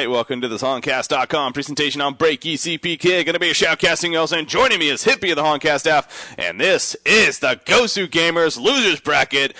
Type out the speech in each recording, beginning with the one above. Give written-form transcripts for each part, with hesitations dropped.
right, welcome to the Honcast.com presentation on Break ECPK. Gonna be a shoutcasting also, and joining me is Hippie of the Honcast staff, and this is the GosuGamers Losers Bracket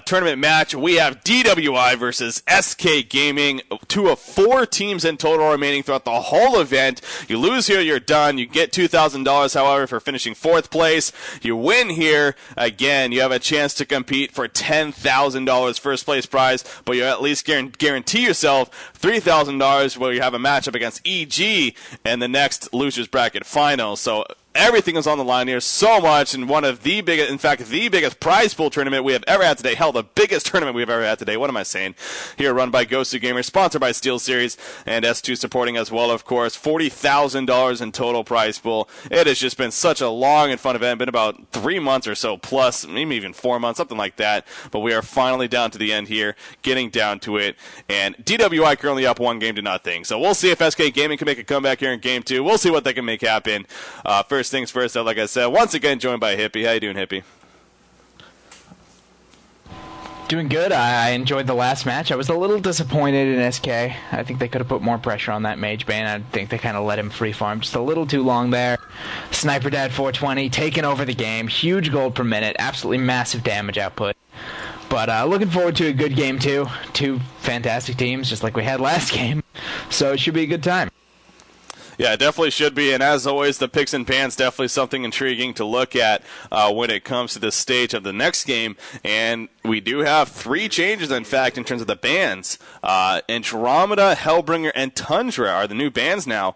tournament match. We have DWI versus SK Gaming, 2 of 4 teams in total remaining throughout the whole event. You lose here, you're done. You get $2,000, however, for finishing 4th place. You win here, again, you have a chance to compete for $10,000 first place prize, but you at least guarantee yourself $3,000 where you have a matchup against EG in the next Losers Bracket final. So everything is on the line here, so much, and one of the biggest, in fact, the biggest prize pool tournament we have ever had today. Hell, the biggest tournament we've ever had today. What am I saying? Here, run by GosuGamers, sponsored by SteelSeries, and S2 supporting as well, of course. $40,000 in total prize pool. It has just been such a long and fun event. Been about 3 months or so, plus, maybe even 4 months, something like that. But we are finally down to the end here, getting down to it. And DWI currently up 1-0. So we'll see if SK Gaming can make a comeback here in Game 2. We'll see what they can make happen. First things first, though, like I said, once again joined by Hippie. How you doing, Hippie? Doing good. I enjoyed the last match. I was a little disappointed in SK. I think they could have put more pressure on that Mage Bane. I think they kind of let him free farm just a little too long there. Sniper Dad 420 taking over the game. Huge gold per minute. Absolutely massive damage output. But looking forward to a good game, too. 2 fantastic teams, just like we had last game. So it should be a good time. Yeah, it definitely should be, and as always, the picks and pans definitely something intriguing to look at when it comes to this stage of the next game, and we do have 3 changes, in fact, in terms of the bans. Andromeda, Hellbringer, and Tundra are the new bans now.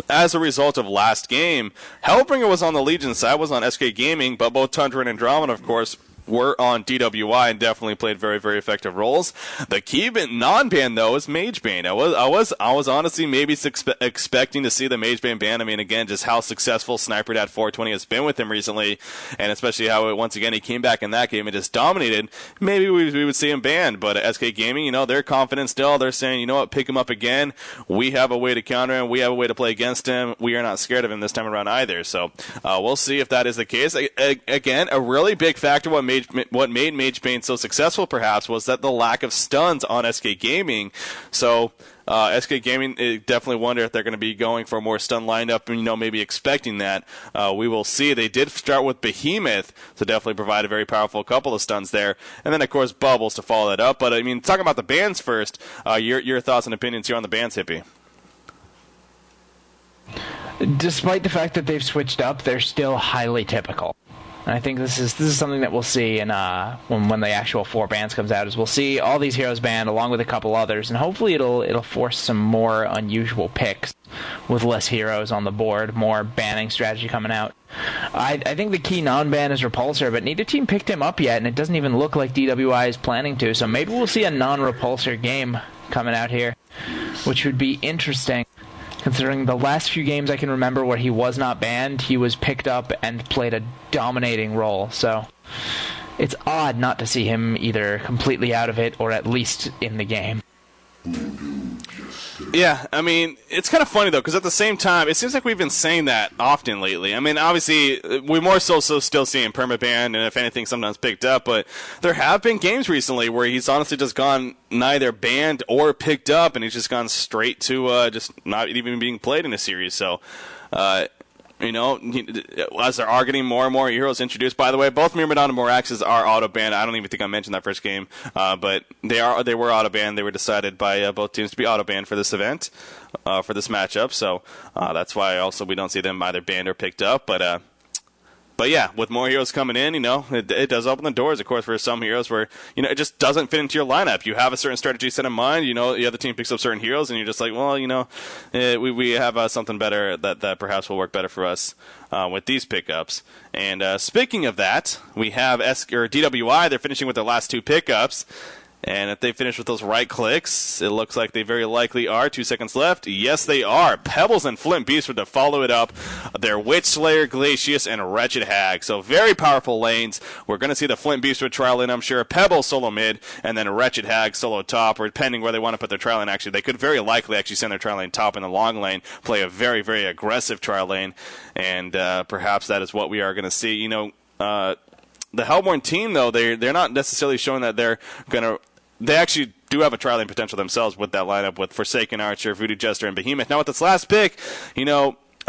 As a result of last game, Hellbringer was on the Legion side, was on SK Gaming, but both Tundra and Andromeda, of course, were on DWI and definitely played very, very effective roles. The key non-ban, though, is Mage Bane. I was honestly maybe expecting to see the Mage Bane ban. I mean, again, just how successful Sniper Dad 420 has been with him recently, and especially how, once again, he came back in that game and just dominated. Maybe we would see him banned, but SK Gaming, they're confident still. They're saying, you know what, pick him up again. We have a way to counter him. We have a way to play against him. We are not scared of him this time around either. So we'll see if that is the case. Again, a really big factor what made Mage Bane so successful, perhaps, was that the lack of stuns on SK Gaming. So SK Gaming, definitely wonder if they're going to be going for a more stun lineup, and maybe expecting that. We will see. They did start with Behemoth to definitely provide a very powerful couple of stuns there, and then of course Bubbles to follow that up. But I mean, talking about the bans first, your thoughts and opinions here on the bans, Hippie. Despite the fact that they've switched up, they're still highly typical. And I think this is something that we'll see in when the actual 4 bans comes out. Is we'll see all these heroes banned along with a couple others, and hopefully it'll force some more unusual picks with less heroes on the board, more banning strategy coming out. I think the key non-ban is Repulsor, but neither team picked him up yet, and it doesn't even look like DWI is planning to. So maybe we'll see a non-Repulsor game coming out here, which would be interesting. Considering the last few games I can remember where he was not banned, he was picked up and played a dominating role. So it's odd not to see him either completely out of it or at least in the game. Yeah, I mean, it's kind of funny, though, because at the same time, it seems like we've been saying that often lately. I mean, obviously, we're more so still seeing permaban, and if anything, sometimes picked up, but there have been games recently where he's honestly just gone neither banned or picked up, and he's just gone straight to just not even being played in a series. So, as there are getting more and more heroes introduced. By the way, both Myrmidon and Moraxes are auto-banned. I don't even think I mentioned that first game, but they were auto-banned. They were decided by both teams to be auto-banned for this event, for this matchup. So that's why also we don't see them either banned or picked up. But yeah, with more heroes coming in, it does open the doors, of course, for some heroes where, it just doesn't fit into your lineup. You have a certain strategy set in mind, the other team picks up certain heroes, and you're just like, well, we have something better that perhaps will work better for us with these pickups. And speaking of that, we have DWI. They're finishing with their last 2 pickups. And if they finish with those right clicks, it looks like they very likely are. 2 seconds left. Yes, they are. Pebbles and Flint Beast to follow it up. They're Witch Slayer, Glacius, and Wretched Hag. So very powerful lanes. We're going to see the Flint Beast with trial in, I'm sure. Pebbles solo mid, and then Wretched Hag solo top, or depending where they want to put their trial lane. Actually, they could very likely actually send their trial lane top in the long lane, play a very, very aggressive trial lane, and perhaps that is what we are going to see. The Hellborn team, though, they're not necessarily showing that they're going to. They actually do have a tri-lane potential themselves with that lineup with Forsaken Archer, Voodoo Jester, and Behemoth. Now with this last pick,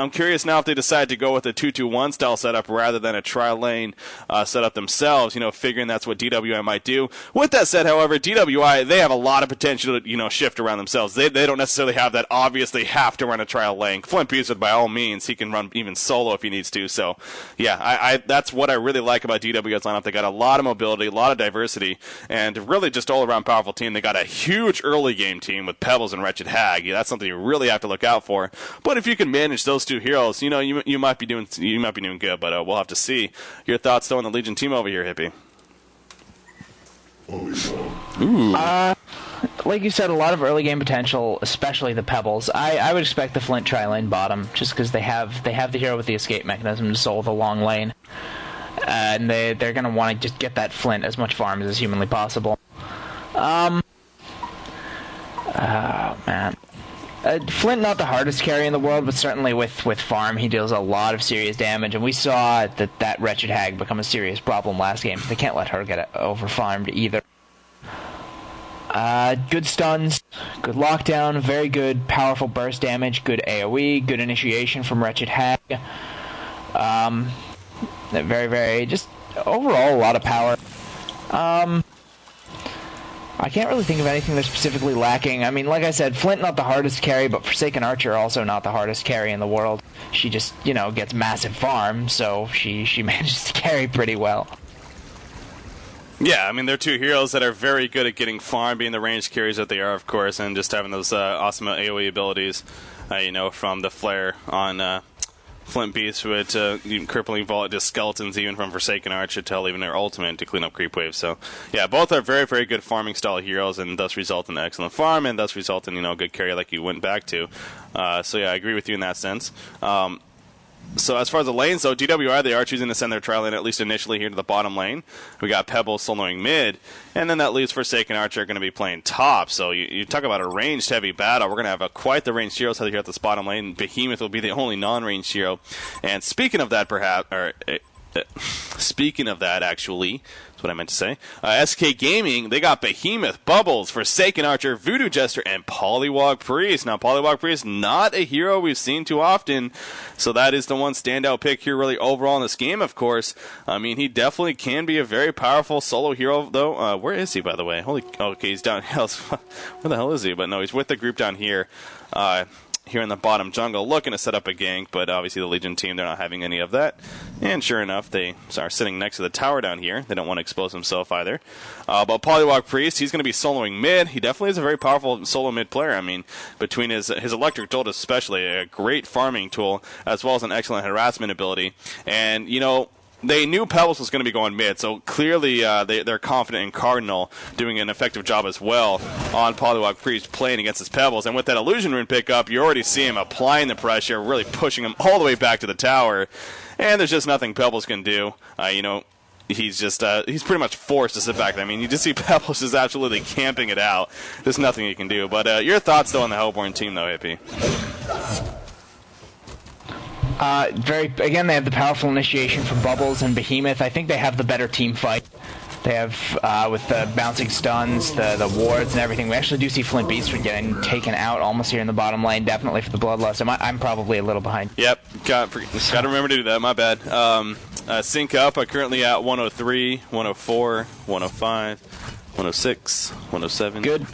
I'm curious now if they decide to go with a 2-2-1 style setup rather than a tri-lane setup themselves, figuring that's what DWI might do. With that said, however, DWI, they have a lot of potential to, shift around themselves. They don't necessarily have that obvious they have to run a trial lane. Flint Beastwood, by all means, he can run even solo if he needs to. So, yeah, that's what I really like about DWI's lineup. They got a lot of mobility, a lot of diversity, and really just all-around powerful team. They got a huge early game team with Pebbles and Wretched Hag. Yeah, that's something you really have to look out for. But if you can manage those two heroes, you might be doing good, but we'll have to see. Your thoughts though on the Legion team over here, Hippie? Ooh. Like you said, a lot of early game potential, especially the Pebbles. I would expect the Flint tri-lane bottom, just because they have the hero with the escape mechanism to solo the long lane, and they're going to want to just get that Flint as much farm as humanly possible. Oh man. Flint, not the hardest carry in the world, but certainly with farm, he deals a lot of serious damage, and we saw that Wretched Hag become a serious problem last game, so they can't let her get over-farmed either. Good stuns, good lockdown, very good powerful burst damage, good AoE, good initiation from Wretched Hag. Very, very, just overall a lot of power. I can't really think of anything they're specifically lacking. I mean, like I said, Flint not the hardest carry, but Forsaken Archer also not the hardest carry in the world. She just, gets massive farm, so she manages to carry pretty well. Yeah, I mean, they're two heroes that are very good at getting farm, being the ranged carries that they are, of course, and just having those awesome AoE abilities, from the Flare on Flint Beast with crippling vault to skeletons, even from Forsaken Archer till even their ultimate to clean up creep waves. So yeah, both are very, very good farming style heroes, and thus result in excellent farm, and thus result in a good carry like you went back to. So yeah, I agree with you in that sense. So as far as the lanes, though, DWI, they are choosing to send their trial lane, at least initially, here to the bottom lane. We got Pebble soloing mid, and then that leaves Forsaken Archer going to be playing top. So you talk about a ranged heavy battle. We're going to have quite the ranged heroes here at this bottom lane. Behemoth will be the only non-ranged hero. And speaking of that, actually, that's what I meant to say. SK Gaming, they got Behemoth, Bubbles, Forsaken Archer, Voodoo Jester, and Poliwag Priest. Now, Poliwag Priest, not a hero we've seen too often, so that is the one standout pick here really overall in this game, of course. I mean, he definitely can be a very powerful solo hero, though. Where is he, by the way? Okay, he's down. Where the hell is he? But no, he's with the group down here. Here in the bottom jungle, looking to set up a gank, but obviously the Legion team, they're not having any of that. And sure enough, they are sitting next to the tower down here. They don't want to expose himself either. But Poliwag Priest, he's going to be soloing mid. He definitely is a very powerful solo mid player. I mean, between his electric jolt especially, a great farming tool, as well as an excellent harassment ability. And, they knew Pebbles was going to be going mid, so clearly they're confident in Cardinal doing an effective job as well on Poliwag Priest playing against his Pebbles. And with that Illusion Rune pickup, you already see him applying the pressure, really pushing him all the way back to the tower. And there's just nothing Pebbles can do. He's pretty much forced to sit back there. I mean, you just see Pebbles just absolutely camping it out. There's nothing he can do. But your thoughts, though, on the Hellborn team, though, Hippie? Again, they have the powerful initiation from Bubbles and Behemoth. I think they have the better team fight. They have, with the bouncing stuns, the wards and everything. We actually do see Flint Beastwood getting taken out almost here in the bottom lane, definitely for the Bloodlust. I'm probably a little behind. Yep, got to remember to do that, my bad. Sync up, currently at 103, 104, 105, 106, 107. Good.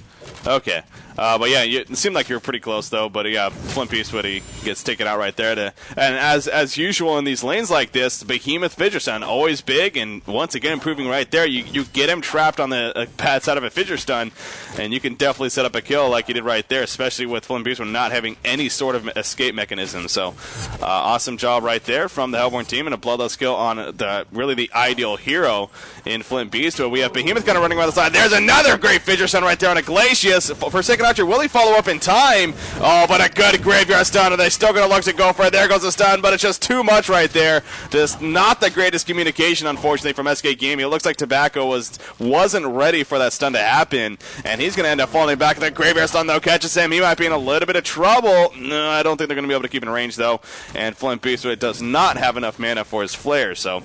Okay. But yeah, it seemed like you were pretty close though. But yeah, Flint Beastwood, he gets taken out right there. And as usual in these lanes like this, Behemoth Fidget Stun always big, and once again proving right there, you get him trapped on the pad side of a Fidget Stun, and you can definitely set up a kill like you did right there, especially with Flint Beastwood not having any sort of escape mechanism. So awesome job right there from the Hellborn team, and a Bloodlust kill on the ideal hero in Flint Beastwood. We have Behemoth kind of running around the side. There's another great Fidget Stun right there on a Glacius. Forsaken Archer, will he follow up in time? Oh, but a good graveyard stun, and they still going to look to go for it. There goes the stun, but it's just too much right there. Just not the greatest communication, unfortunately, from SK Gaming. It looks like Tobacco wasn't ready for that stun to happen, and he's going to end up falling back. The graveyard stun, though, catches him. He might be in a little bit of trouble. No, I don't think they're going to be able to keep in range, though, and Flint Beastwood does not have enough mana for his flare, so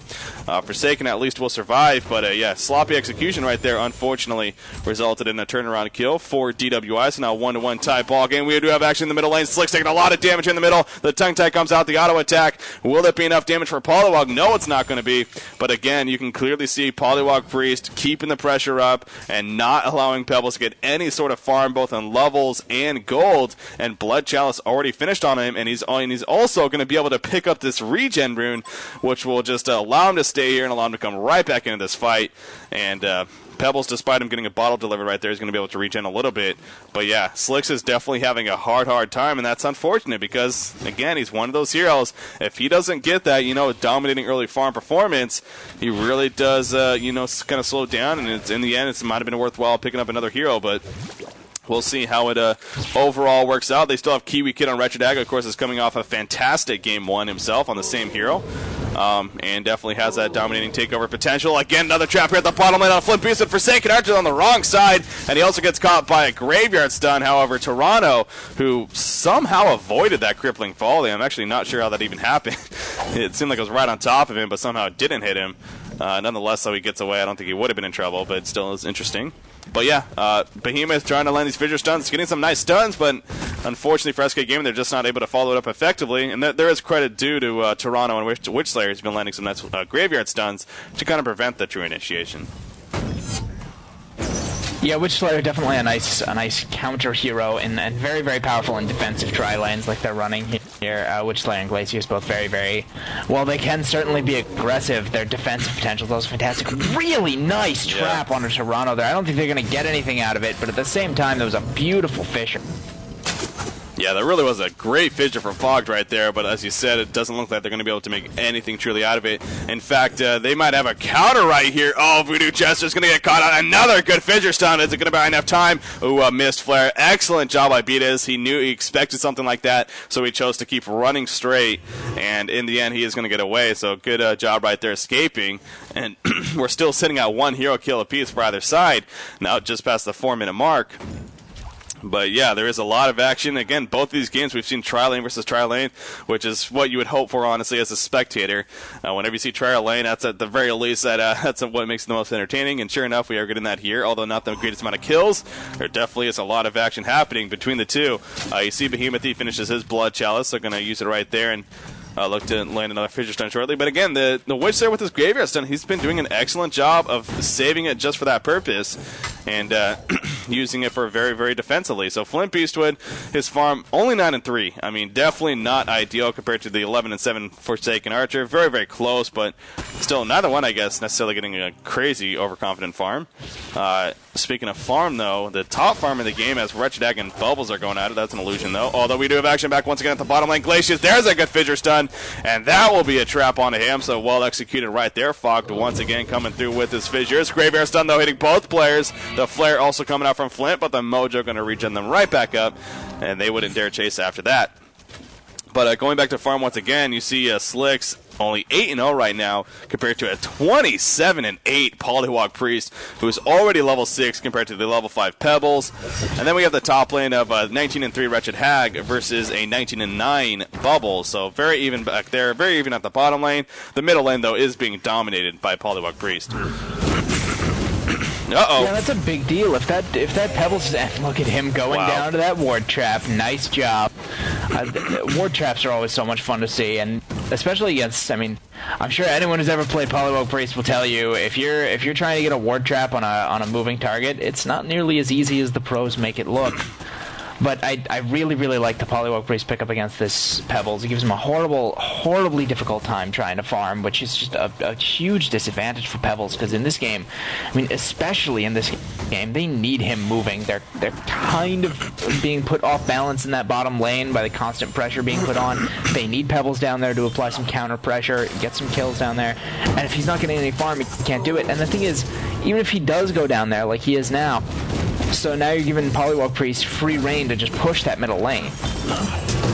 Forsaken at least will survive, but yeah, sloppy execution right there, unfortunately, resulted in a turnaround kill for DWI. So now 1-1 tie ball game. We do have action in the middle lane. Slick's taking a lot of damage in the middle. The tongue tie comes out, the auto attack. Will it be enough damage for Poliwag? No, it's not going to be. But again, you can clearly see Poliwag Priest keeping the pressure up and not allowing Pebbles to get any sort of farm, both on levels and gold. And Blood Chalice already finished on him, and he's also going to be able to pick up this regen rune, which will just allow him to stay here and allow him to come right back into this fight. And Pebbles, despite him getting a bottle delivered right there, is going to be able to regen a little bit. But yeah, Slicks is definitely having a hard time, and that's unfortunate because, again, he's one of those heroes. If he doesn't get that, dominating early farm performance, he really does, kind of slow down, and in the end, it might have been worthwhile picking up another hero, but we'll see how it overall works out. They still have Kiwi Kid on Wretched Hag, of course, is coming off a fantastic Game 1 himself on the same hero. And definitely has that dominating takeover potential. Again, another trap here at the bottom lane on Flint Beast and Forsaken Archer on the wrong side, and he also gets caught by a Graveyard Stun. However, Toronto, who somehow avoided that crippling volley, I'm actually not sure how that even happened. It seemed like it was right on top of him, but somehow it didn't hit him. Nonetheless, though, he gets away. I don't think he would have been in trouble, but it still is interesting. But yeah, Behemoth trying to land these fissure stuns, getting some nice stuns, but unfortunately for SK Gaming, they're just not able to follow it up effectively. And there is credit due to Toronto and Witchslayer, who's been landing some nice graveyard stuns to kind of prevent the true initiation. Yeah, Witchslayer definitely a nice counter hero and very, very powerful in defensive tri lanes like they're running here. Witchslayer and Glacius both very, well, they can certainly be aggressive. Their defensive potential is also fantastic. Really nice trap onto Toronto there. I don't think they're going to get anything out of it, but at the same time, there was a beautiful fissure. Yeah, there really was a great fissure from Fogged right there, but as you said, it doesn't look like they're going to be able to make anything truly out of it. In fact, they might have a counter right here. Oh, Voodoo Chester's going to get caught on another good fissure stun. Is it going to buy enough time? Ooh, missed flare. Excellent job by Beatas. He expected something like that, so he chose to keep running straight, and in the end, he is going to get away, so good job right there escaping. And we're still sitting at one hero kill apiece for either side, now just past the 4-minute mark. But yeah, there is a lot of action. Again, both of these games we've seen trial lane versus trial lane, which is what you would hope for, honestly, as a spectator. Whenever you see trial lane, that's at the very least that's what makes it the most entertaining. And sure enough, we are getting that here. Although not the greatest amount of kills, there definitely is a lot of action happening between the two. You see Behemoth, he finishes his Blood Chalice. They're going to use it right there and look to land another fissure stun shortly. But again, the Witch there with his Graveyard Stun, he's been doing an excellent job of saving it just for that purpose and using it for very, very defensively. So Flint Beastwood, his farm only 9-3. I mean, definitely not ideal compared to the 11-7 Forsaken Archer. Very, very close, but still neither one, I guess, necessarily getting a crazy overconfident farm. Speaking of farm, though, the top farm in the game as Wretched Hag and Bubbles are going at it. That's an illusion, though. Although we do have action back once again at the bottom lane. Glacius, there's a good fissure stun, and that will be a trap onto him. So well executed right there. Fogged once again coming through with his fissures. Graveyard stun, though, hitting both players. The flare also coming out from Flint, but the Mojo going to regen them right back up, and they wouldn't dare chase after that. But going back to farm once again, you see Slicks only 8-0 right now compared to a 27-8 Poliwag Priest, who's already level 6 compared to the level 5 Pebbles. And then we have the top lane of 19-3 Wretched Hag versus a 19-9 Bubbles. So very even back there, very even at the bottom lane. The middle lane, though, is being dominated by Poliwag Priest. Uh-oh. Yeah, that's a big deal. If that Pebbles, look at him going down to that ward trap. Nice job. Ward traps are always so much fun to see, and especially against, I mean, I'm sure anyone who's ever played Poliwag Priest will tell you, if you're trying to get a ward trap on a moving target, it's not nearly as easy as the pros make it look. But I really, really like the Poliwag Priest pickup against this Pebbles. It gives him a horribly difficult time trying to farm, which is just a huge disadvantage for Pebbles, because in this game, I mean, especially in this game, they need him moving. They're kind of being put off balance in that bottom lane by the constant pressure being put on. They need Pebbles down there to apply some counter pressure, get some kills down there, and if he's not getting any farm, he can't do it. And the thing is, even if he does go down there like he is now, so now you're giving Poliwag Priest free reign to just push that middle lane.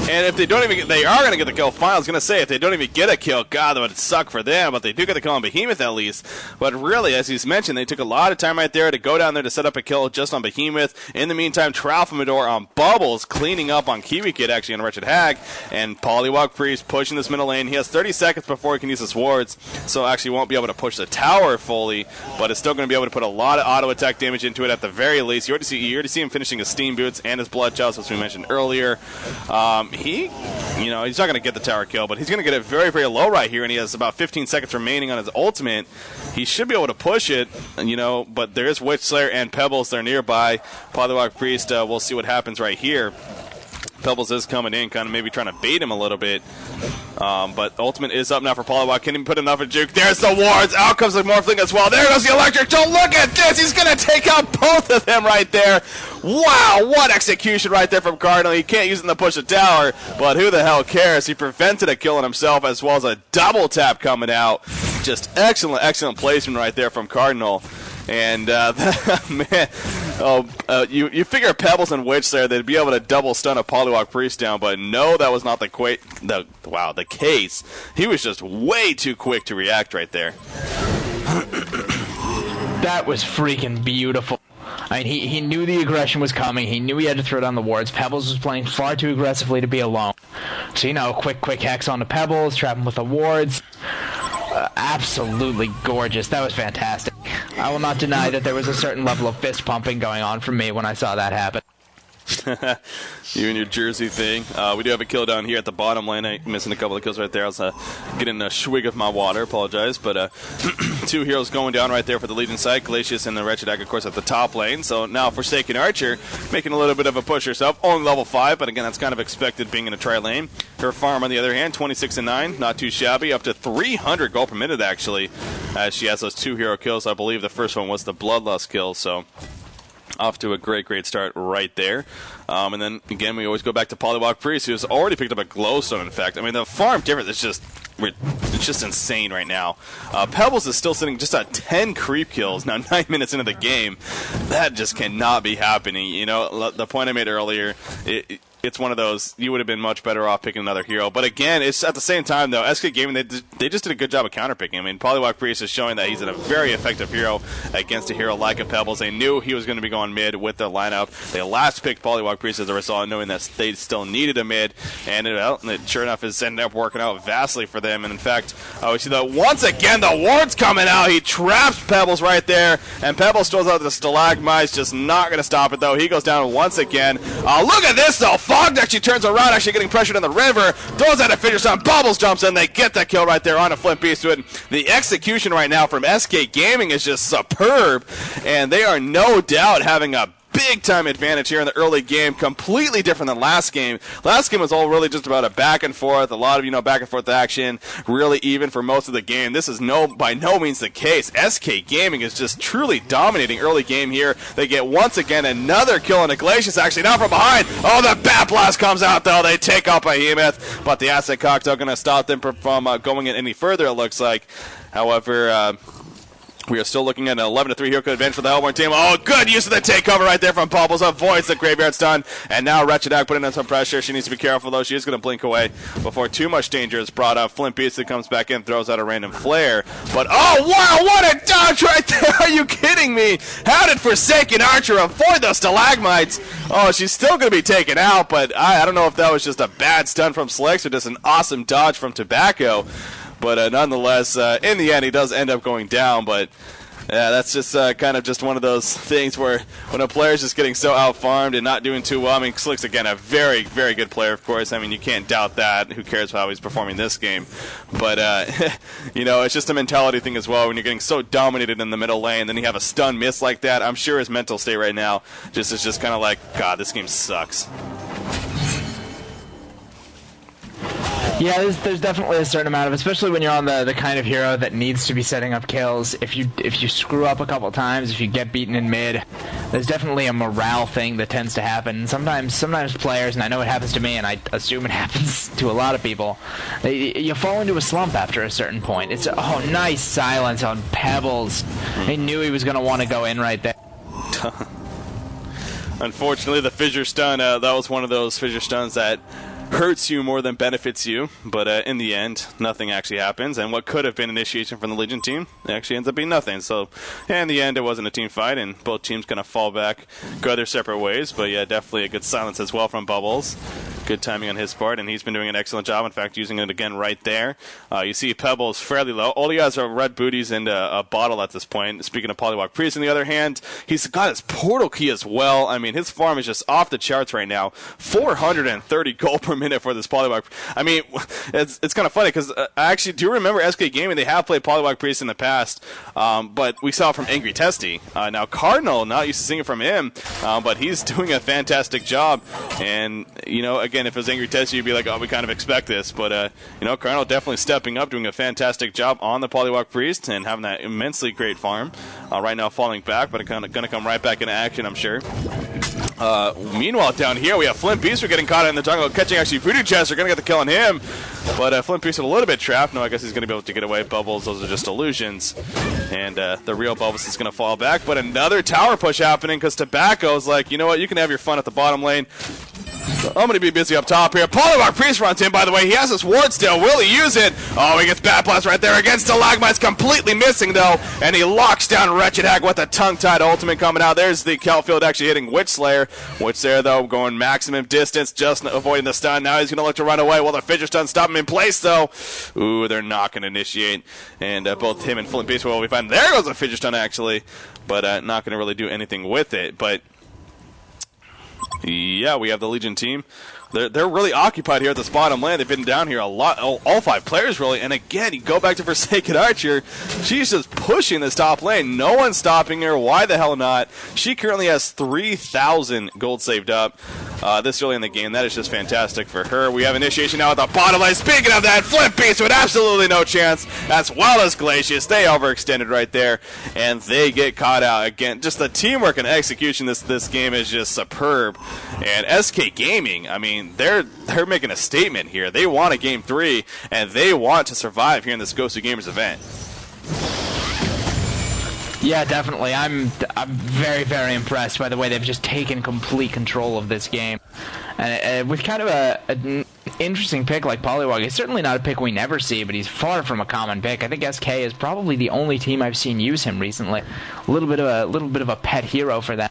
And if they don't even they are going to get the kill. I was going to say, if they don't even get a kill, God, that would suck for them. But they do get the kill on Behemoth at least. But really, as he's mentioned, they took a lot of time right there to go down there to set up a kill just on Behemoth. In the meantime, Tralfamador on Bubbles, cleaning up on Kiwi Kid actually on Wretched Hag. And Poliwag Priest pushing this middle lane. He has 30 seconds before he can use his wards. So actually won't be able to push the tower fully. But it's still going to be able to put a lot of auto attack damage into it at the very least. You already see him finishing his Steam Boots and his Blood Joust, as we mentioned earlier. He's not going to get the tower kill, but he's going to get it very, very low right here, and he has about 15 seconds remaining on his ultimate. He should be able to push it, but there is Witch Slayer and Pebbles. They're nearby. Poliwag Priest, we'll see what happens right here. Pebbles is coming in, kind of maybe trying to bait him a little bit. But ultimate is up now for Poliwag. Can he put enough of juke? There's the wards. Out comes the Morphling as well. There goes the electric. Don't look at this. He's going to take out both of them right there. Wow, what execution right there from Cardinal. He can't use it to push the tower, but who the hell cares? He prevented a kill on himself as well as a double tap coming out. Just excellent, excellent placement right there from Cardinal. And, man, you figure Pebbles and Witch there, they'd be able to double stun a Poliwag Priest down, but no, that was not the case. He was just way too quick to react right there. That was freaking beautiful. I mean, he knew the aggression was coming. He knew he had to throw down the wards. Pebbles was playing far too aggressively to be alone. So, quick hex onto Pebbles, trap him with the wards. Absolutely gorgeous. That was fantastic. I will not deny that there was a certain level of fist pumping going on from me when I saw that happen. You and your Jersey thing. We do have a kill down here at the bottom lane. I'm missing a couple of kills right there. I was getting a swig of my water. Apologize. But two heroes going down right there for the Legion side. Glacius and the Wretched Hag, of course, at the top lane. So now Forsaken Archer making a little bit of a push herself. Only level 5, but again, that's kind of expected being in a tri lane. Her farm, on the other hand, 26 and 9. Not too shabby. Up to 300 gold per minute, actually, as she has those 2 hero kills. I believe the first one was the Bloodlust kill. So off to a great start right there. And then, again, we always go back to Poliwag Priest, who's already picked up a Glowstone, in fact. I mean, the farm difference is just insane right now. Pebbles is still sitting just at 10 creep kills, now 9 minutes into the game. That just cannot be happening. The point I made earlier, it's one of those, you would have been much better off picking another hero. But again, it's at the same time, though, SK Gaming, they just did a good job of counterpicking. I mean, Poliwag Priest is showing that he's a very effective hero against a hero like a Pebbles. They knew he was going to be going mid with their lineup. They last picked Poliwag Priest as a result, knowing that they still needed a mid, and it sure enough has ended up working out vastly for them. And in fact, we see that once again, the ward's coming out. He traps Pebbles right there, and Pebbles throws out the stalagmites, just not going to stop it, though. He goes down once again. Look at this, though. Fogged actually turns around, actually getting pressured in the river, throws out a figure stun, Bubbles jumps in, they get that kill right there on a Flint Beast to it. The execution right now from SK Gaming is just superb, and they are no doubt having a big-time advantage here in the early game, completely different than last game. Last game was all really just about a back and forth, a lot of, back and forth action, really even for most of the game. This is by no means the case. SK Gaming is just truly dominating early game here. They get, once again, another kill on Glacius, actually, now from behind. Oh, the Bat Blast comes out, though. They take out Behemoth, but the Acid Cocktail going to stop them from going in any further, it looks like. However, we are still looking at an 11-3 hero code advantage for the Hellborn team. Oh, good use of the takeover right there from Bubbles. Avoids the Graveyard Stun. And now Wretched Hag putting in some pressure. She needs to be careful, though. She is going to blink away before too much danger is brought up. Flint Beast that comes back in, throws out a random flare. But, oh, wow, what a dodge right there. Are you kidding me? How did Forsaken Archer avoid those stalagmites? Oh, she's still going to be taken out, but I don't know if that was just a bad stun from Slicks or just an awesome dodge from Tobacco. But nonetheless, in the end, he does end up going down. But yeah, that's just kind of just one of those things where when a player's just getting so out-farmed and not doing too well. I mean, Slick's, again, a very, very good player, of course. I mean, you can't doubt that. Who cares how he's performing this game? But, it's just a mentality thing as well. When you're getting so dominated in the middle lane, then you have a stun miss like that. I'm sure his mental state right now is just kind of like, God, this game sucks. Yeah, there's definitely a certain amount of, especially when you're on the kind of hero that needs to be setting up kills. If you screw up a couple times, if you get beaten in mid, there's definitely a morale thing that tends to happen. Sometimes players, and I know it happens to me, and I assume it happens to a lot of people, you fall into a slump after a certain point. It's, oh, nice silence on Pebbles. He knew he was going to want to go in right there. Unfortunately, the fissure stun, that was one of those fissure stuns that hurts you more than benefits you, but in the end, nothing actually happens, and what could have been initiation from the Legion team actually ends up being nothing. So in the end, it wasn't a team fight, and both teams kind of fall back, go their separate ways, but yeah, definitely a good silence as well from Bubbles. Good timing on his part, and he's been doing an excellent job, in fact, using it again right there. You see Pebbles fairly low. All he has are red booties and a bottle at this point. Speaking of Poliwag Priest, on the other hand, he's got his portal key as well. I mean, his farm is just off the charts right now. 430 gold per minute for this Poliwag. I mean, it's kind of funny because I actually do remember SK Gaming. They have played Poliwag Priest in the past, but we saw it from Angry Testy. Now Cardinal, not used to seeing it from him, but he's doing a fantastic job. And you know, again, if it was Angry Testy, you'd be like, oh, we kind of expect this. But you know, Cardinal definitely stepping up, doing a fantastic job on the Poliwag Priest and having that immensely great farm. Right now, falling back, but kind of going to come right back into action, I'm sure. Meanwhile, down here, we have Flint Beaster getting caught in the jungle, catching actually Voodoo Chester, going to get the kill on him. But Flint Beaster a little bit trapped. No, I guess he's going to be able to get away. Bubbles, those are just illusions. And the real Bubbles is going to fall back. But another tower push happening because Tobacco's like, you know what, you can have your fun at the bottom lane. I'm going to be busy up top here. Poliwag Priest runs in, by the way. He has his ward still. Will he use it? Oh, he gets Bat Blast right there against Stalagmites. Completely missing, though. And he locks down Wretched Hag with a tongue-tied ultimate coming out. There's the Kelfield actually hitting Witch Slayer. Witch Slayer, though, going maximum distance, just avoiding the stun. Now he's going to look to run away. Well, the Fidget Stun stop him in place, though. Ooh, they're not going to initiate. And both him and Flint Beast will be fine. There goes the Fidget Stun, actually. But not going to really do anything with it. But yeah, we have the Legion team. They're really occupied here at this bottom lane. They've been down here a lot, all 5 players really. And again, you go back to Forsaken Archer. She's just pushing this top lane. No one's stopping her. Why the hell not? She currently has 3,000 gold saved up this early in the game. That is just fantastic for her. We have initiation now at the bottom lane. Speaking of that, Flint Beast with absolutely no chance, as well as Glacius. They overextended right there, and they get caught out. Again, just the teamwork and execution this game is just superb. And SK Gaming, I mean, they're making a statement here. They want a Game 3, and they want to survive here in this GosuGamers event. Yeah, definitely. I'm very, very impressed by the way they've just taken complete control of this game. And with kind of an interesting pick like Poliwag, it's certainly not a pick we never see, but he's far from a common pick. I think SK is probably the only team I've seen use him recently. A little bit of a pet hero for them.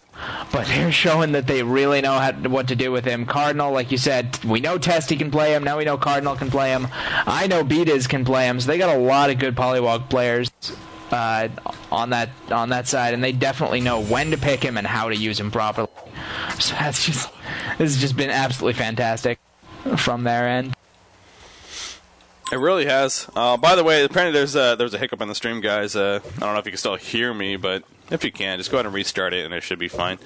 But they're showing that they really know what to do with him. Cardinal, like you said, we know Testy can play him. Now we know Cardinal can play him. I know Beataz can play him. So they got a lot of good Poliwag players on that side, and they definitely know when to pick him and how to use him properly. So this has just been absolutely fantastic from their end. It really has. By the way, apparently there was a hiccup on the stream, guys. I don't know if you can still hear me, but if you can, just go ahead and restart it, and it should be fine.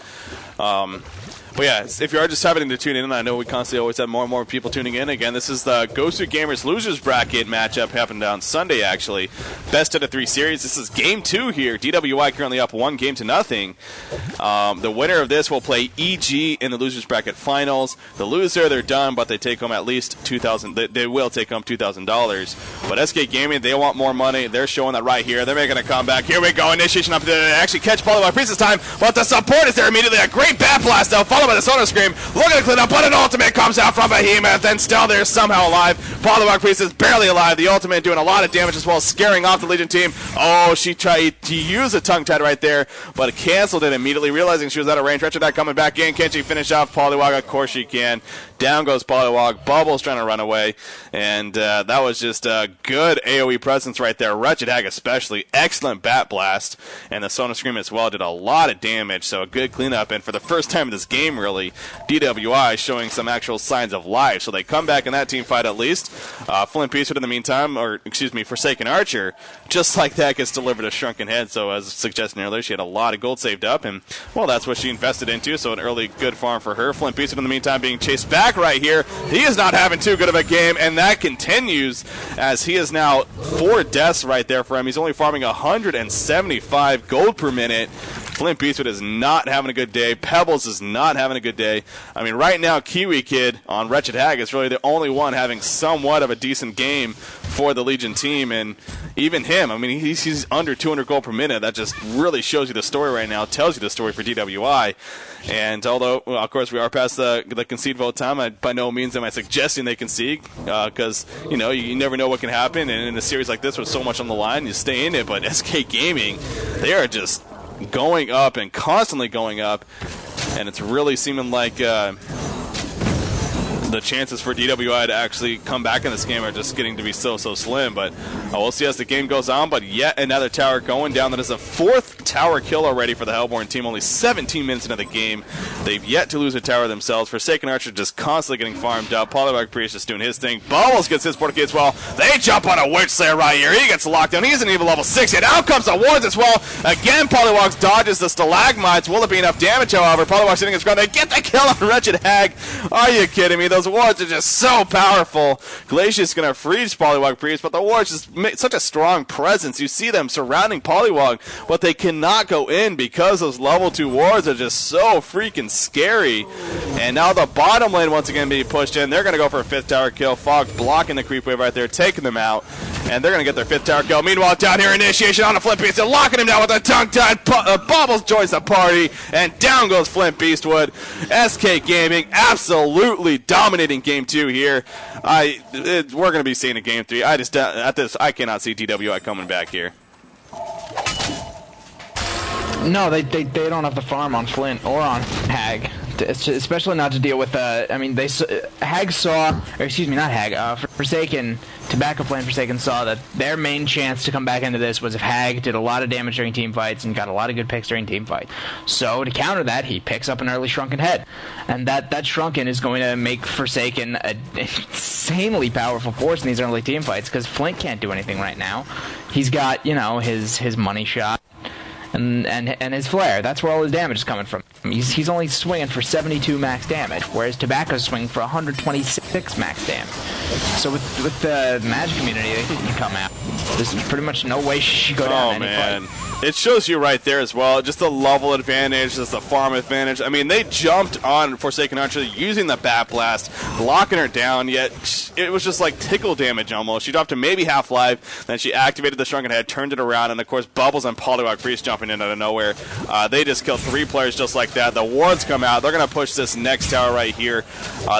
But yeah, if you are just happening to tune in, and I know we constantly always have more and more people tuning in. Again, this is the GosuGamers Losers Bracket matchup happened on Sunday, actually. Best out of 3 series. This is Game 2 here. DWI currently up 1-0. The winner of this will play EG in the Losers Bracket Finals. The loser, they're done, but they take home at least $2,000. They will take home $2,000. But SK Gaming, they want more money. They're showing that right here. They're making a comeback. Here we go. Initiation up to actually catch Poliwag Priest this time, but the support is there immediately. A great Bat Blast, though, followed by the Sonar Scream. Looking to clean up, but an ultimate comes out from Behemoth, and still they're somehow alive. Poliwag Priest is barely alive. The ultimate doing a lot of damage as well, scaring off the Legion team. Oh, she tried to use a tongue-tied right there, but canceled it immediately, realizing she was out of range. Wretched Hag coming back in. Can she finish off Poliwag? Of course she can. Down goes Poliwag. Bubbles trying to run away, and that was just a good AoE presence right there. Wretched Hag especially. Excellent Bat Blast, and the Sonar Scream as well did a lot of damage, so a good cleanup. And for the first time in this game, really, DWI showing some actual signs of life, so they come back in that team fight at least. Flint Beastwood in the meantime, or excuse me, Forsaken Archer, just like that, gets delivered a Shrunken Head. So as suggested earlier, she had a lot of gold saved up, and well, that's what she invested into, so an early good farm for her. Flint Beastwood in the meantime being chased back right here. He is not having too good of a game, and that continues as he is now 4 deaths right there for him. He's only farming 175 gold per minute. Flint Beastwood is not having a good day. Pebbles is not having a good day. I mean, right now, Kiwi Kid on Wretched Hag is really the only one having somewhat of a decent game for the Legion team, and even him, I mean, he's under 200 gold per minute. That just really shows you the story right now, tells you the story for DWI. And although, well, of course, we are past the concede vote time, by no means am I suggesting they concede, because, you know, you never know what can happen, and in a series like this with so much on the line, you stay in it. But SK Gaming, they are just going up and constantly going up, and it's really seeming like the chances for DWI to actually come back in this game are just getting to be so slim. But we'll see as the game goes on. But yet another tower going down. That is the 4th tower kill already for the Hellborn team. Only 17 minutes into the game. They've yet to lose a tower themselves. Forsaken Archer just constantly getting farmed up. Poliwag Priest just doing his thing. Bubbles gets his portal key as well. They jump on a Witch Slayer right here. He gets locked down. He's an even level 6 hit. Out comes the wards as well. Again, Poliwag dodges the stalagmites. Will it be enough damage, however? Poliwag sitting his ground. They get the kill on Wretched Hag. Are you kidding me? Those wards are just so powerful. Glacius going to freeze Poliwag Priest, but the wards just make such a strong presence. You see them surrounding Poliwag, but they cannot go in because those level 2 wards are just so freaking scary. And now the bottom lane once again being pushed in. They're going to go for a 5th tower kill. Fog blocking the creep wave right there, taking them out. And they're going to get their 5th tower kill. Meanwhile, down here, initiation on a Flint Beast. They're locking him down with a tongue-tied. Bubbles joins the party, and down goes Flint Beastwood. SK Gaming absolutely dominating game 2 here. We're going to be seeing a game 3. I cannot see DWI coming back here. No, they don't have the farm on Flint or on Hag, especially not to deal with. I mean, Hag saw, or excuse me, not Hag. Forsaken, Tobacco Flame Forsaken saw that their main chance to come back into this was if Hag did a lot of damage during team fights and got a lot of good picks during team fight. So to counter that, he picks up an early Shrunken Head, and that Shrunken is going to make Forsaken an insanely powerful force in these early team fights because Flint can't do anything right now. He's got, you know, his money shot. And his flare, that's where all his damage is coming from. He's only swinging for 72 max damage, whereas Tobacco's swinging for 126 max damage. So with the Magic community, they can come out. There's pretty much no way she could go down any fight. It shows you right there as well, just the level advantage, just the farm advantage. I mean, they jumped on Forsaken Archer using the Bat Blast, locking her down, yet it was just like tickle damage almost. She dropped to maybe half-life, then she activated the Shrunken Head, turned it around, and of course Bubbles and Poliwag Priest jumping in out of nowhere. They just killed 3 players just like that. The wards come out. They're going to push this next tower right here.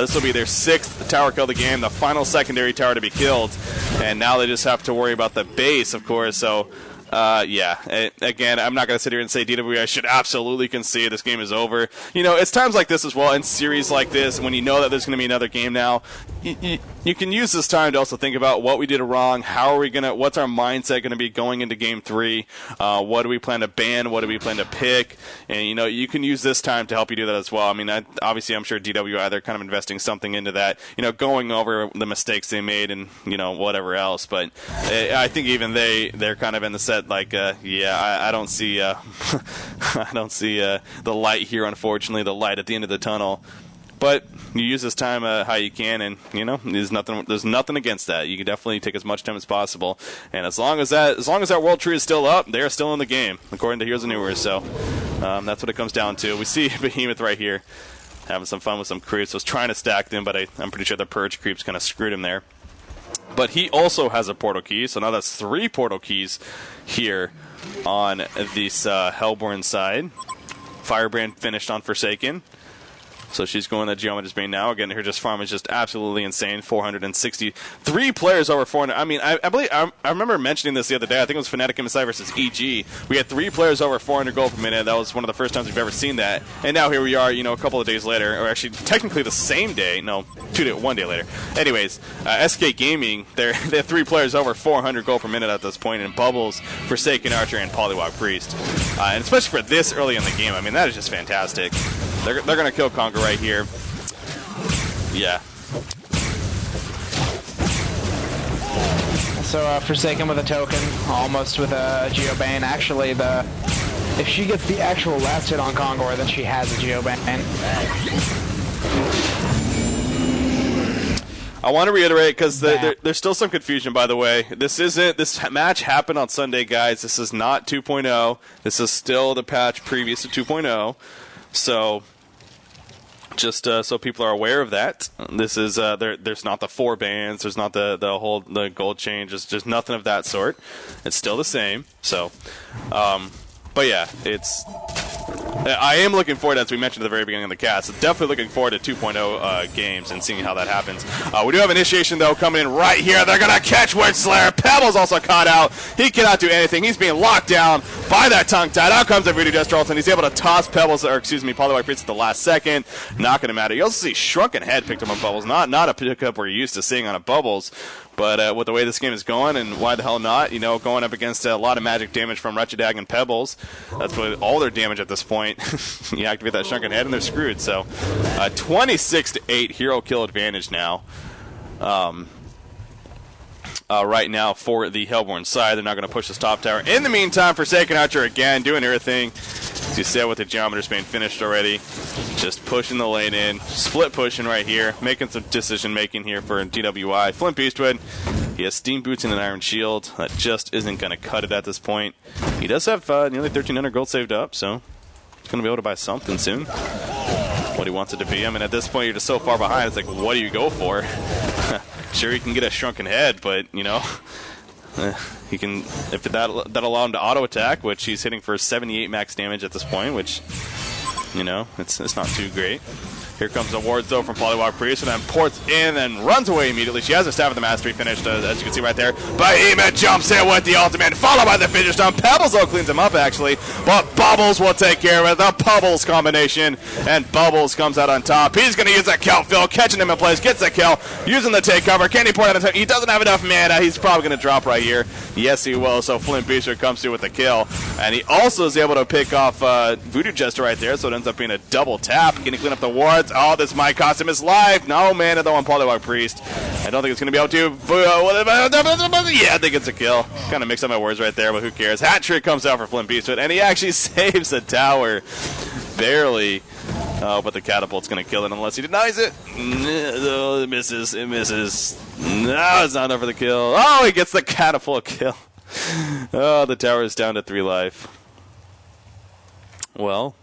This will be their 6th tower kill of the game, the final secondary tower to be killed. And now they just have to worry about the base, of course, so... again, I'm not going to sit here and say DWI should absolutely concede. This game is over. You know, it's times like this as well, in series like this, when you know that there's going to be another game now, you can use this time to also think about what we did wrong, what's our mindset going to be going into game 3, what do we plan to ban, what do we plan to pick, and, you know, you can use this time to help you do that as well. I mean, obviously, I'm sure DWI, they're kind of investing something into that, you know, going over the mistakes they made and, you know, whatever else, but I think even they're kind of in the set like, I don't see I don't see the light here, unfortunately, the light at the end of the tunnel. But you use this time how you can, and you know there's nothing against that. You can definitely take as much time as possible, and as long as that world tree is still up, they're still in the game, according to Heroes and Newers. So that's what it comes down to. We see Behemoth right here having some fun with some creeps. Was trying to stack them, but I'm pretty sure the purge creeps kind of screwed him there. But he also has a portal key, so now that's 3 portal keys here on this Hellborn side. Firebrand finished on Forsaken. So she's going to Geometer's Bane now. Again, her just farm is just absolutely insane. 463 players over 400. I mean, I remember mentioning this the other day. I think it was Fnatic MSI versus EG. We had 3 players over 400 gold per minute. That was one of the first times we've ever seen that. And now here we are, you know, a couple of days later, or actually technically the same day. No, 1 day later. Anyways, SK Gaming, they have 3 players over 400 gold per minute at this point in Bubbles, Forsaken Archer, and Poliwag Priest. And especially for this early in the game, I mean, that is just fantastic. They're going to kill Conquer right here. Yeah. So Forsaken with a token, almost with a Geobane. Actually, if she gets the actual last hit on Kongor, then she has a Geobane. I want to reiterate because there's still some confusion. By the way, this match happened on Sunday, guys. This is not 2.0. This is still the patch previous to 2.0. So. Just so people are aware of that, this is there's not the 4 bans, there's not the gold change, there's just nothing of that sort. It's still the same. So, but yeah, I am looking forward, as we mentioned at the very beginning of the cast, definitely looking forward to 2.0 games and seeing how that happens. We do have initiation, though, coming in right here. They're going to catch Windslayer. Pebbles also caught out. He cannot do anything. He's being locked down by that tongue tie. Out comes the Voodoo Jester Ultimate. He's able to toss Pebbles, or excuse me, Poliwag Priest at the last second. Not going to matter. You also see Shrunken Head picked up on Bubbles. Not a pickup we're used to seeing on a Bubbles. But with the way this game is going, and why the hell not, going up against a lot of magic damage from Wretchedag and Pebbles, that's really all their damage at this point. You activate that Shrunken Head and they're screwed. So 26-8 hero kill advantage now. Right now for the Hellborn side. They're not going to push this top tower. In the meantime, Forsaken Archer again doing everything. As you said, with the Geometer's being finished already. Just pushing the lane in. Split pushing right here. Making some decision making here for DWI. Flint Beastwood. He has Steam Boots and an Iron Shield. That just isn't going to cut it at this point. He does have nearly 1,300 gold saved up, so he's going to be able to buy something soon. What he wants it to be. I mean, at this point, you're just so far behind. It's like, what do you go for? Sure, he can get a Shrunken Head, but, he can, if that'll allow him to auto attack, which he's hitting for 78 max damage at this point, which, it's not too great. Here comes the wards, though, from Poliwag Priest, and then ports in and runs away immediately. She has a Staff of the Mastery finished, as you can see right there. Behemoth jumps in with the ultimate, followed by the finish down. Pebbles, though, cleans him up, actually. But Bubbles will take care of it. The Bubbles combination, and Bubbles comes out on top. He's going to use that kill. Phil catching him in place, gets the kill, using the take cover. Can he port out of time? He doesn't have enough mana. He's probably going to drop right here. Yes, he will. So Flint Beaster comes through with the kill. And he also is able to pick off Voodoo Jester right there, so it ends up being a double tap. Can he clean up the wards? Oh, this might cost him his life. No mana, though, on Poliwag Priest. I don't think it's going to be able to. Yeah, I think it's a kill. Kind of mix up my words right there, but who cares? Hat trick comes out for Flint Beastwood, and he actually saves the tower. Barely. Oh, but the catapult's going to kill it unless he denies it. No, it misses. It misses. No, it's not enough for the kill. Oh, he gets the catapult kill. Oh, the tower is down to 3 life. Well,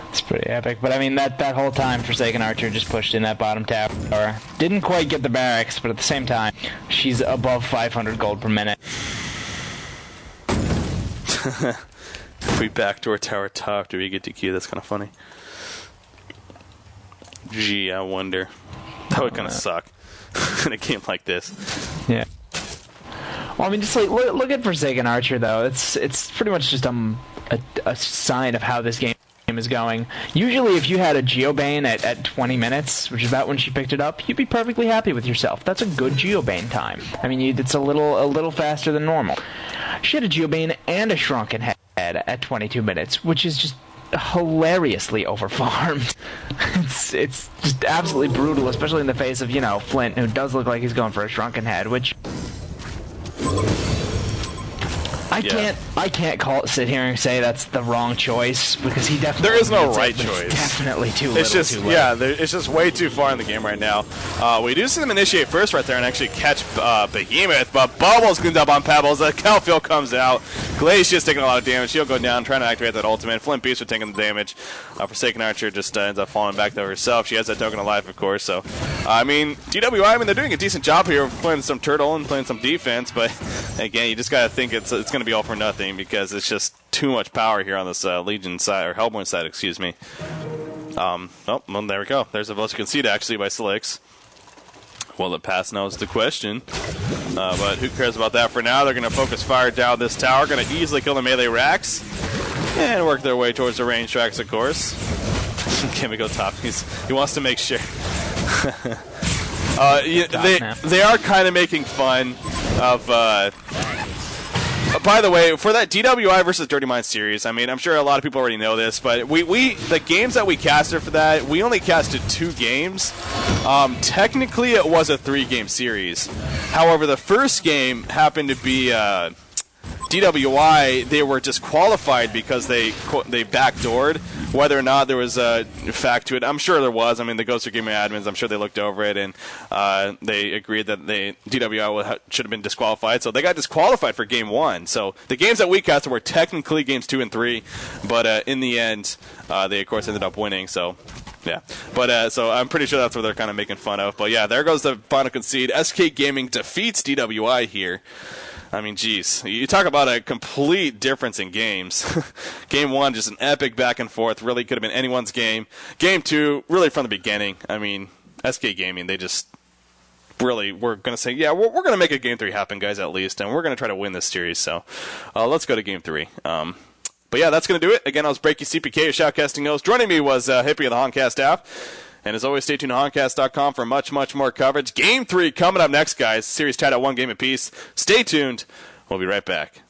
it's pretty epic. But I mean, that whole time, Forsaken Archer just pushed in that bottom tower. Didn't quite get the barracks, but at the same time, she's above 500 gold per minute. If we backdoor tower top, do we get to Q? That's kind of funny. Gee, I wonder. That would kind of suck in a game like this. Yeah. Well, I mean, just like look at Forsaken Archer, though. It's pretty much just a sign of how this game is going. Usually, if you had a Geobane at 20 minutes, which is about when she picked it up, you'd be perfectly happy with yourself. That's a good Geobane time. I mean, it's a little faster than normal. She had a Geobane and a Shrunken Head at 22 minutes, which is just hilariously overfarmed. It's just absolutely brutal, especially in the face of, Flint, who does look like he's going for a Shrunken Head, which I can't sit here and say that's the wrong choice, because he definitely there is no right choice. It's definitely too it's little. Just too it's just way too far in the game right now. We do see them initiate first right there and actually catch Behemoth, but Bubbles cleans up on Pebbles. The Calfield comes out. Glacier's taking a lot of damage. She'll go down trying to activate that ultimate. Flint Beast are taking the damage. Forsaken Archer just ends up falling back to herself. She has that token of life, of course. So, I mean, DWI, they're doing a decent job here of playing some turtle and playing some defense, but again, you just got to think it's going to be all for nothing, because it's just too much power here on this Legion side, or Hellborn side, excuse me. Well, there we go. There's a Vulture Concede, actually, by Slicks. Will it pass now is the question. But who cares about that for now? They're going to focus fire down this tower. Going to easily kill the melee racks. And work their way towards the range tracks, of course. Can we go top? He wants to make sure. They are kind of making fun of... by the way, for that DWI versus Dirty Mind series, I'm sure a lot of people already know this, but the games that we casted for that, we only casted 2 games. Technically, it was a 3-game series. However, the first game happened to be DWI. They were disqualified because they backdoored whether or not there was a fact to it. I'm sure there was. I mean, the GosuGamers admins, I'm sure they looked over it, and they agreed that DWI should have been disqualified. So they got disqualified for Game 1. So the games that we casted were technically Games 2 and 3, but in the end, they, of course, ended up winning. So, yeah. But so I'm pretty sure that's what they're kind of making fun of. But, yeah, there goes the final concede. SK Gaming defeats DWI here. I mean, geez, you talk about a complete difference in games. Game 1, just an epic back and forth. Really could have been anyone's game. Game 2, really from the beginning. I mean, SK Gaming, they just really were going to say, yeah, we're going to make a Game 3 happen, guys, at least, and we're going to try to win this series. So let's go to Game 3. But, yeah, that's going to do it. Again, I was Breaky CPK, your shoutcasting host. Joining me was Hippie of the Honcast app. And as always, stay tuned to Honcast.com for much, much more coverage. Game 3 coming up next, guys. Series tied at 1 game apiece. Stay tuned. We'll be right back.